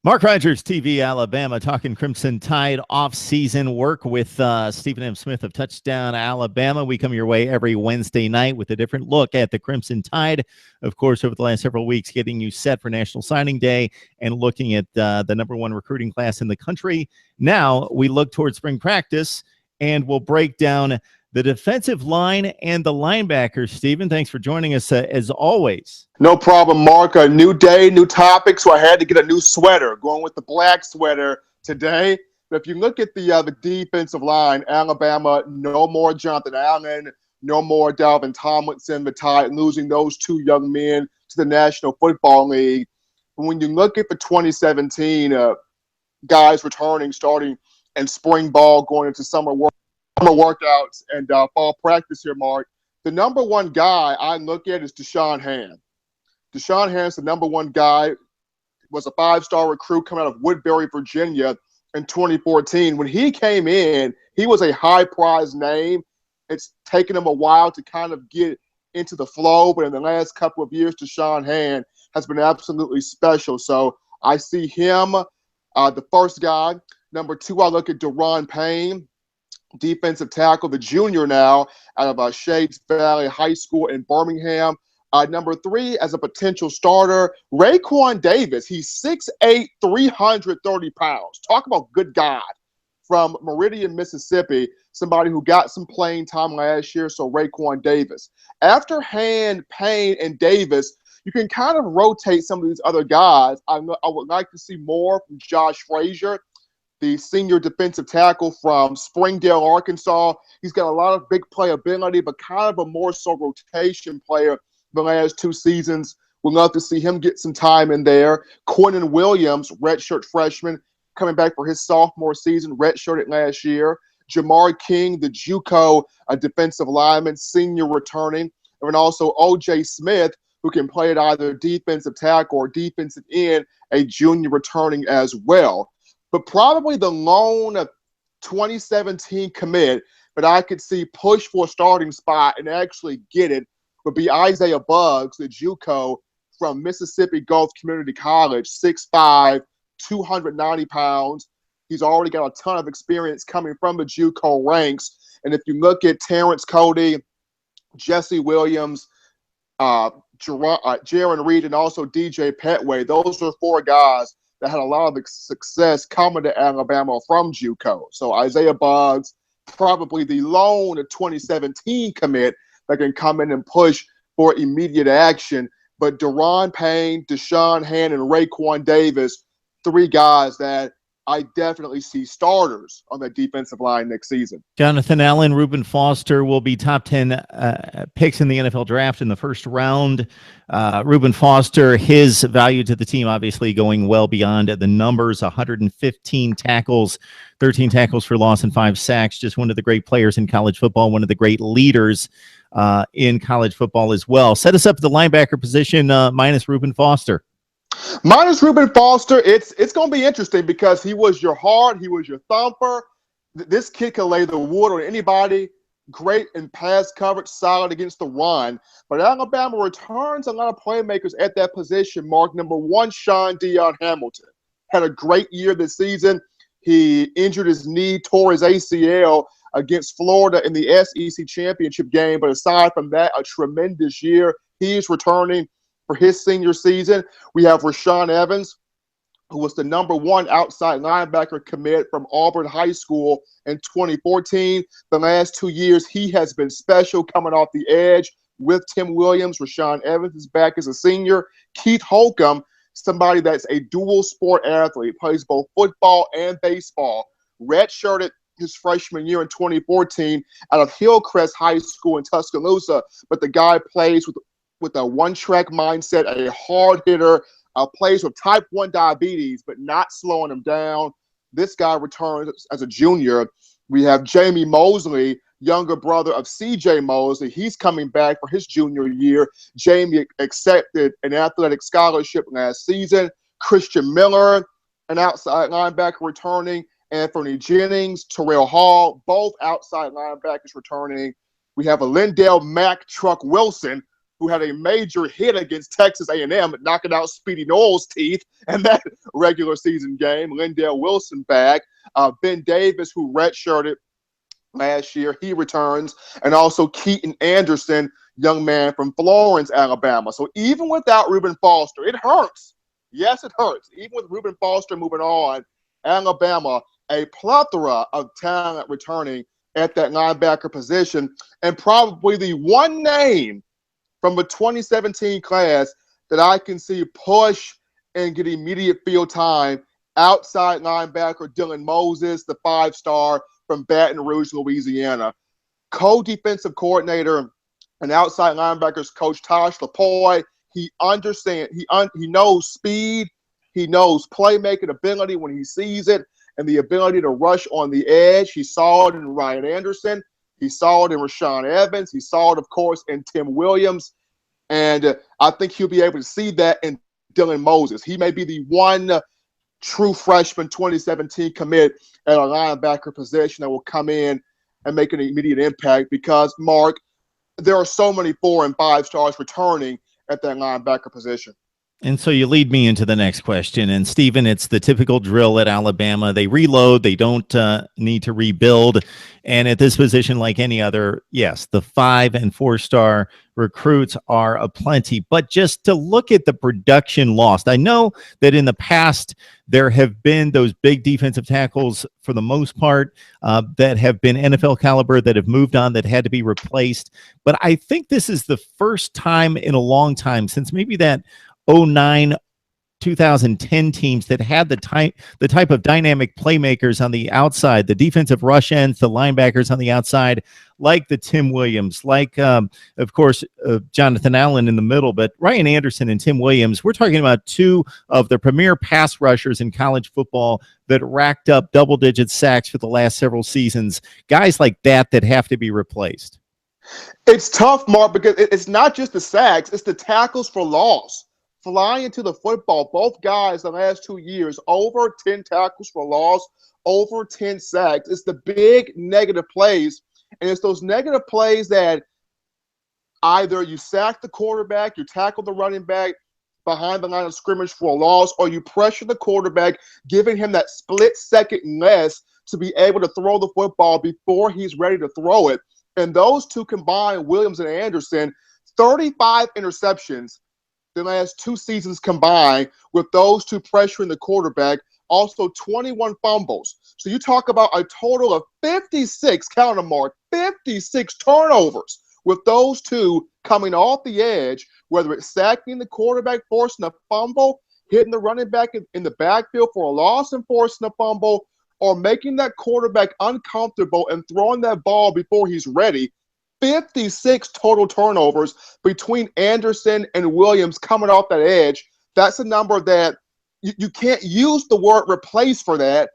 Mark Rogers, TV Alabama, talking Crimson Tide off-season work with Stephen M. Smith of Touchdown Alabama. We come your way every Wednesday night with a different look at the Crimson Tide. Of course, over the last several weeks, getting you set for National Signing Day and looking at the number one recruiting class in the country. Now we look towards spring practice, and we'll break down the defensive line and the linebackers. Stephen, thanks for joining us as always. No problem, Mark. A new day, new topic, so I had to get a new sweater, going with the black sweater today. But if you look at the defensive line, Alabama, no more Jonathan Allen, no more Dalvin Tomlinson, the Tide losing those two young men to the National Football League. But when you look at the 2017 guys returning, starting in spring ball, going into summer workouts and fall practice here, Mark, the number one guy I look at is Rashaan. Rashaan is the number one guy, was a five-star recruit coming out of Woodbury, Virginia in 2014. When he came in, he was a high-prize name. It's taken him a while to kind of get into the flow, but in the last couple of years, Rashaan has been absolutely special. So I see him, the first guy. Number two, I look at Daron Payne, defensive tackle, the junior now out of Shades Valley High School in Birmingham. Number three, as a potential starter, Raekwon Davis. He's 6'8", 330 pounds. Talk about good God. From Meridian, Mississippi, somebody who got some playing time last year, so Raekwon Davis. After Hand, Payne, and Davis, you can kind of rotate some of these other guys. I would like to see more from Josh Frazier, the senior defensive tackle from Springdale, Arkansas. He's got a lot of big playability, but kind of a more so rotation player the last two seasons. We'd love to see him get some time in there. Quinnen Williams, redshirt freshman, coming back for his sophomore season, redshirted last year. Jamar King, the JUCO defensive lineman, senior returning. And then also O.J. Smith, who can play at either defensive tackle or defensive end, a junior returning as well. But probably the lone 2017 commit that I could see push for a starting spot and actually get it would be Isaiah Buggs, the JUCO from Mississippi Gulf Community College, 6'5", 290 pounds. He's already got a ton of experience coming from the JUCO ranks. And if you look at Terrence Cody, Jesse Williams, Jaron Reed, and also DJ Petway, those are four guys that had a lot of success coming to Alabama from JUCO. So Isaiah Buggs, probably the lone 2017 commit that can come in and push for immediate action. But Daron Payne, Rashaan, and Raekwon Davis, three guys that I definitely see starters on the defensive line next season. Jonathan Allen, Reuben Foster will be top 10 picks in the NFL draft in the first round. Reuben Foster, his value to the team obviously going well beyond the numbers, 115 tackles, 13 tackles for loss and 5 sacks. Just one of the great players in college football, one of the great leaders in college football as well. Set us up at the linebacker position minus Reuben Foster. Minus Reuben Foster, it's going to be interesting because he was your heart, he was your thumper. This kid can lay the wood on anybody. Great in pass coverage, solid against the run. But Alabama returns a lot of playmakers at that position. Mark, number one, Sean Dion Hamilton. Had a great year this season. He injured his knee, tore his ACL against Florida in the SEC championship game. But aside from that, a tremendous year. He is returning for his senior season. We have Rashaan Evans, who was the number one outside linebacker commit from Auburn High School in 2014. The last 2 years, he has been special coming off the edge with Tim Williams. Rashaan Evans is back as a senior. Keith Holcomb, somebody that's a dual sport athlete, plays both football and baseball, redshirted his freshman year in 2014 out of Hillcrest High School in Tuscaloosa, but the guy plays with a one-track mindset, a hard hitter, plays with type 1 diabetes, but not slowing him down. This guy returns as a junior. We have Jamie Mosley, younger brother of C.J. Mosley. He's coming back for his junior year. Jamie accepted an athletic scholarship last season. Christian Miller, an outside linebacker returning. Anthony Jennings, Terrell Hall, both outside linebackers returning. We have a Lindell Mack Truck Wilson, who had a major hit against Texas A&M, knocking out Speedy Noel's teeth in that regular season game. Lindell Wilson back. Ben Davis, who redshirted last year, he returns. And also Keaton Anderson, young man from Florence, Alabama. So even without Reuben Foster, it hurts. Yes, it hurts. Even with Reuben Foster moving on, Alabama, a plethora of talent returning at that linebacker position, and probably the one name from the 2017 class that I can see push and get immediate field time, outside linebacker Dylan Moses, the 5-star from Baton Rouge, Louisiana. Co-defensive coordinator and outside linebackers coach Tosh Lapoy. He understands, he knows speed, he knows playmaking ability when he sees it, and the ability to rush on the edge. He saw it in Ryan Anderson. He saw it in Rashaan Evans. He saw it, of course, in Tim Williams. And I think he'll be able to see that in Dylan Moses. He may be the one true freshman 2017 commit at a linebacker position that will come in and make an immediate impact because, Mark, there are so many 4- and 5-stars returning at that linebacker position. And so you lead me into the next question. And Stephen, it's the typical drill at Alabama. They reload. They don't need to rebuild. And at this position, like any other, yes, the 5- and 4-star recruits are aplenty. But just to look at the production lost, I know that in the past there have been those big defensive tackles for the most part that have been NFL caliber, that have moved on, that had to be replaced. But I think this is the first time in a long time since maybe that 09, 2010 teams that had the type of dynamic playmakers on the outside, the defensive rush ends, the linebackers on the outside, like the Tim Williams, like, of course, Jonathan Allen in the middle. But Ryan Anderson and Tim Williams, we're talking about two of the premier pass rushers in college football that racked up double-digit sacks for the last several seasons. Guys like that have to be replaced. It's tough, Mark, because it's not just the sacks, it's the tackles for loss. Flying into the football, both guys the last 2 years, over 10 tackles for loss, over 10 sacks. It's the big negative plays, and it's those negative plays that either you sack the quarterback, you tackle the running back behind the line of scrimmage for a loss, or you pressure the quarterback, giving him that split second less to be able to throw the football before he's ready to throw it. And those two combined, Williams and Anderson, 35 interceptions the last 2 seasons combined, with those two pressuring the quarterback, also 21 fumbles. So you talk about a total of 56, count them, Mark, 56 turnovers with those two coming off the edge, whether it's sacking the quarterback, forcing a fumble, hitting the running back in the backfield for a loss and forcing a fumble, or making that quarterback uncomfortable and throwing that ball before he's ready. 56 total turnovers between Anderson and Williams coming off that edge. That's a number that you can't use the word replace for that,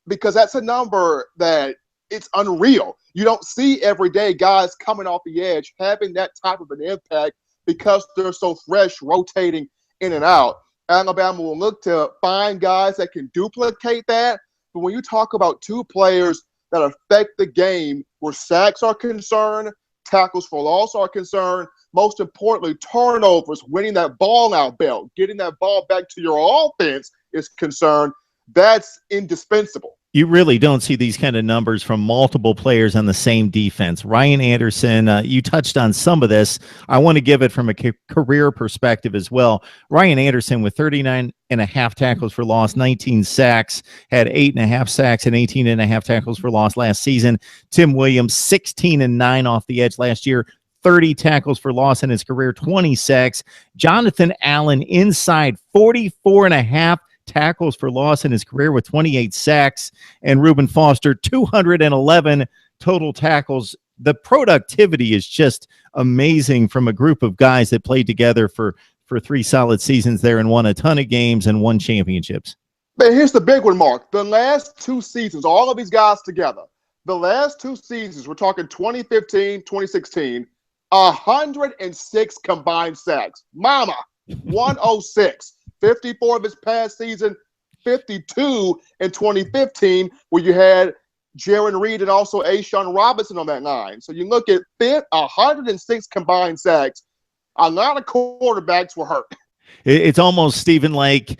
because that's a number that it's unreal. You don't see every day guys coming off the edge having that type of an impact because they're so fresh, rotating in and out. Alabama will look to find guys that can duplicate that. But when you talk about two players that affect the game where sacks are concerned, tackles for loss are concerned, most importantly, turnovers, winning that ball out belt, getting that ball back to your offense is concerned, that's indispensable. You really don't see these kind of numbers from multiple players on the same defense. Ryan Anderson, you touched on some of this. I want to give it from a career perspective as well. Ryan Anderson with 39.5 tackles for loss, 19 sacks, had 8.5 sacks and 18.5 tackles for loss last season. Tim Williams, 16-9 off the edge last year, 30 tackles for loss in his career, 20 sacks. Jonathan Allen inside, 44.5 tackles for loss in his career with 28 sacks, and Reuben Foster 211 total tackles. The productivity is just amazing from a group of guys that played together for 3 solid seasons there and won a ton of games and won championships. But here's the big one, Mark. The last 2 seasons, all of these guys together, the last 2 seasons, we're talking 2015, 2016, 106 combined sacks. Mama, 106. 54 of his past season, 52 in 2015, where you had Jaron Reed and also A'Shawn Robinson on that line. So you look at 106 combined sacks, A lot of quarterbacks were hurt. It's almost, Stephen, like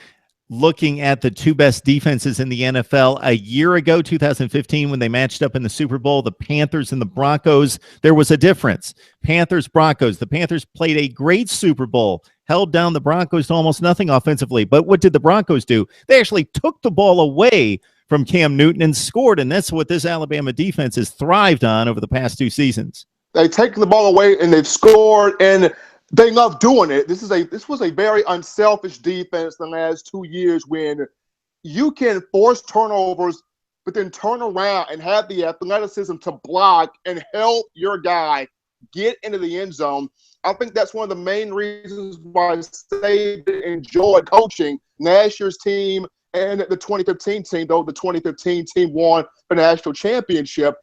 looking at the two best defenses in the NFL a year ago, 2015, when they matched up in the Super Bowl, the Panthers and the Broncos. There was a difference. Panthers, Broncos. The Panthers played a great Super Bowl, held down the Broncos to almost nothing offensively. But what did the Broncos do? They actually took the ball away from Cam Newton and scored, and that's what this Alabama defense has thrived on over the past 2 seasons. They've taken the ball away and they've scored, and they love doing it. This was a very unselfish defense the last 2 years, when you can force turnovers, but then turn around and have the athleticism to block and help your guy get into the end zone. I think that's one of the main reasons why Saban enjoyed coaching last year's team and the 2015 team, though the 2015 team won the national championship.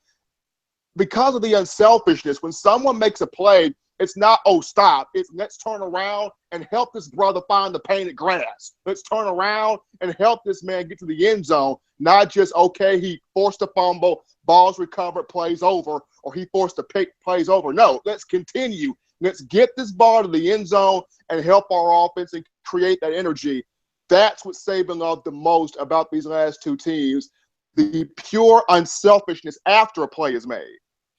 Because of the unselfishness, when someone makes a play, it's not, oh, stop. It's let's turn around and help this brother find the painted grass. Let's turn around and help this man get to the end zone. Not just, okay, he forced a fumble, ball's recovered, plays over, or he forced a pick, plays over. No, let's continue. Let's get this ball to the end zone and help our offense and create that energy. That's what Saban loved the most about these last 2 teams, the pure unselfishness after a play is made.